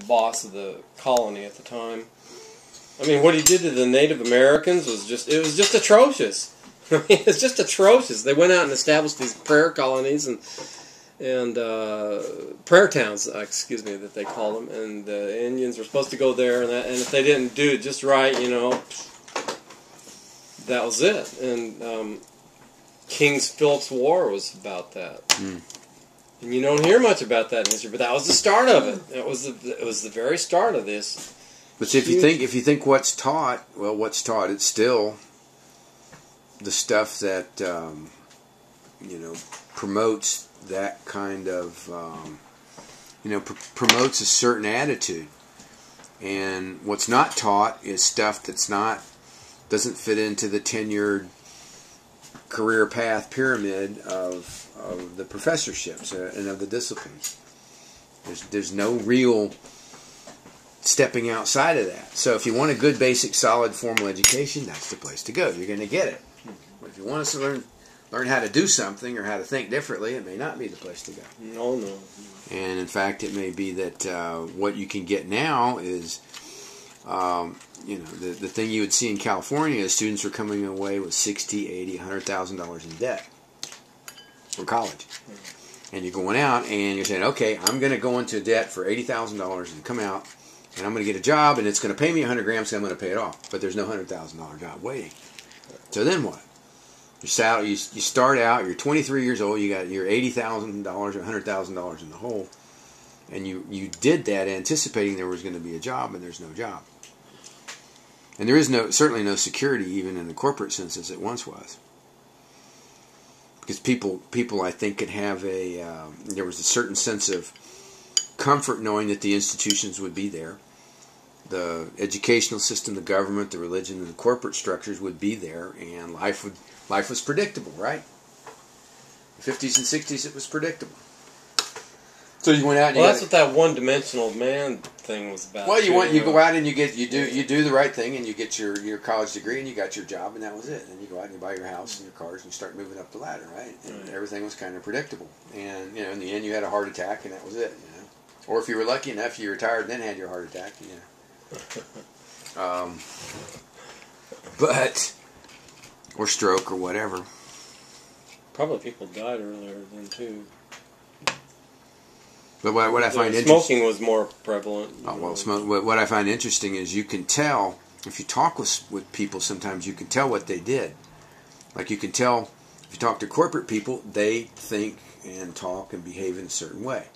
boss of the colony at the time. I mean, what he did to the Native Americans was just atrocious. I mean, it's just atrocious. They went out and established these prayer colonies and prayer towns, that they call them, and the Indians were supposed to go there, and if they didn't do it just right, that was it. And King Philip's War was about that. Mm. And you don't hear much about that in history, but that was the start of it. It was the very start of this. But see, if you think what's taught, it's still the stuff that promotes that kind of promotes a certain attitude. And what's not taught is stuff doesn't fit into the tenured career path pyramid of the professorships and of the disciplines. There's no real stepping outside of that. So if you want a good, basic, solid, formal education, that's the place to go. You're going to get it. But if you want to learn how to do something or how to think differently, it may not be the place to go. No. And in fact, it may be that what you can get now is, the thing you would see in California is students are coming away with $60,000, $80,000, $100,000 in debt for college. And you're going out and you're saying, okay, I'm going to go into debt for $80,000 and come out, and I'm going to get a job, and it's going to pay me $100,000, so I'm going to pay it off. But there's no $100,000 job waiting. So then what? You start out, you're 23 years old, you got your $80,000 or $100,000 in the hole, and you did that anticipating there was going to be a job, and there's no job. And there is certainly no security, even in the corporate sense, as it once was. Because people I think, could have there was a certain sense of comfort knowing that the institutions would be there. The educational system, the government, the religion, and the corporate structures would be there, and life was predictable, right? The 50s and 60s, it was predictable. So you went out. And that's what that one-dimensional man thing was about. Well, you go out and you do the right thing, and you get your college degree, and you got your job, and that was it. And you go out and you buy your house and your cars, and you start moving up the ladder, right? And everything was kind of predictable. And in the end, you had a heart attack, and that was it. Or if you were lucky enough, you retired and then had your heart attack. Or stroke or whatever. Probably people died earlier then too. But what I find smoking was more prevalent. What I find interesting is you can tell, if you talk with people, sometimes you can tell what they did. Like you can tell, if you talk to corporate people, they think and talk and behave in a certain way.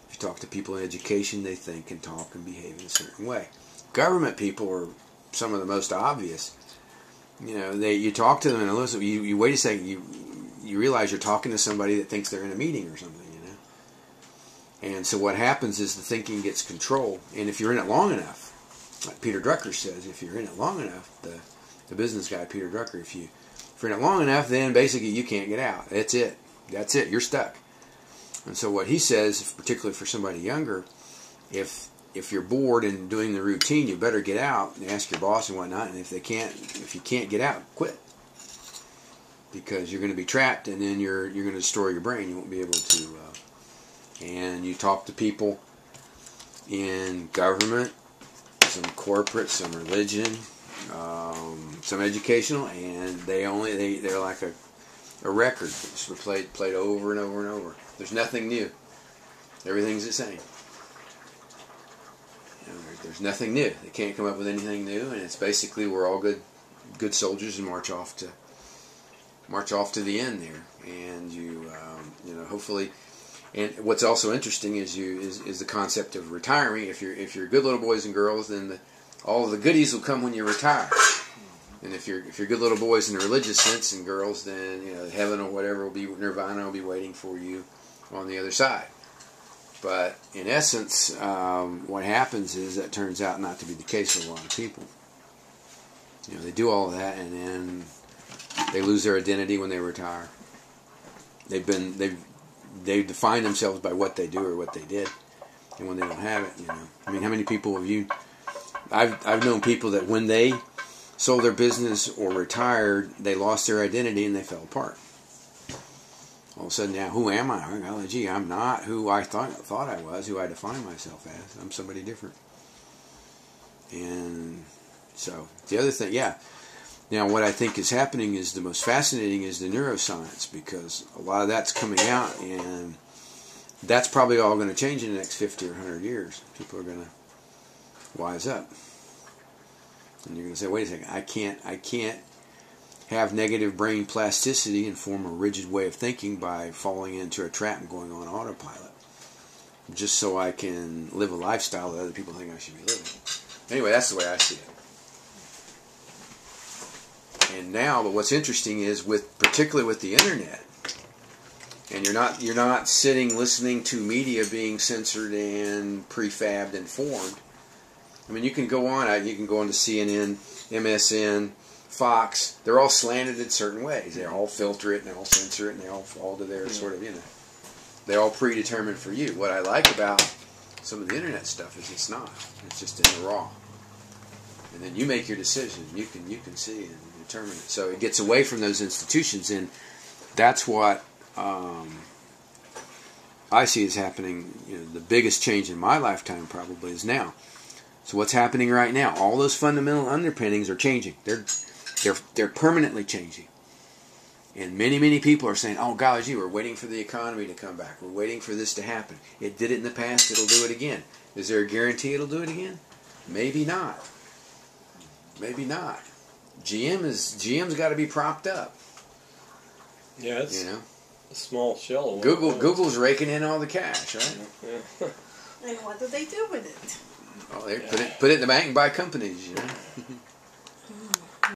If you talk to people in education, they think and talk and behave in a certain way. Government people are some of the most obvious. You talk to them and listen. You wait a second. You realize you're talking to somebody that thinks they're in a meeting or something. And so what happens is the thinking gets controlled. And if you're in it long enough, like Peter Drucker says, if you're in it long enough, the business guy Peter Drucker, if you're in it long enough, then basically you can't get out. That's it. You're stuck. And so what he says, particularly for somebody younger, if you're bored and doing the routine, you better get out and ask your boss and whatnot. And if you can't get out, quit, because you're going to be trapped, and then you're going to destroy your brain. You won't be able to. And you talk to people in government, some corporate, some religion, some educational, and they're like a record that's played over and over and over. There's nothing new. Everything's the same. There's nothing new. They can't come up with anything new, and it's basically we're all good soldiers and march off to the end there. And hopefully. And what's also interesting is the concept of retiring. If you're good little boys and girls, then all of the goodies will come when you retire. And if you're good little boys in a religious sense and girls, then heaven or whatever will be, nirvana will be waiting for you on the other side. But in essence, what happens is that turns out not to be the case for a lot of people. They do all of that, and then they lose their identity when they retire. They define themselves by what they do or what they did, and when they don't have it, I mean, how many people have you? I've known people that when they sold their business or retired, they lost their identity and they fell apart. All of a sudden, now, who am I? Oh, gee, I'm not who I thought I was, who I define myself as. I'm somebody different. And so, the other thing, yeah. Now, what I think is happening is the most fascinating is the neuroscience, because a lot of that's coming out, and that's probably all going to change in the next 50 or 100 years. People are going to wise up. And you're going to say, wait a second, I can't have negative brain plasticity and form a rigid way of thinking by falling into a trap and going on autopilot, just so I can live a lifestyle that other people think I should be living. Anyway, that's the way I see it. And now, but what's interesting is, particularly with the internet, and you're not sitting listening to media being censored and prefabbed and formed. I mean, you can go on to CNN, MSN, Fox. They're all slanted in certain ways. They all filter it and they all censor it and they all fall to their sort of, they're all predetermined for you. What I like about some of the internet stuff is it's not. It's just in the raw. And then you make your decision. You can see and determine it. So it gets away from those institutions, and that's what I see is happening. The biggest change in my lifetime probably is now. So what's happening right now? All those fundamental underpinnings are changing. They're permanently changing. And many people are saying, "Oh, golly gee, we're waiting for the economy to come back. We're waiting for this to happen. It did it in the past. It'll do it again." Is there a guarantee it'll do it again? Maybe not. Maybe not. GM's got to be propped up. Yeah, it's a small shell. Of Google's raking in all the cash, right? Yeah. And what do they do with it? Oh, they put it in the bank and buy companies,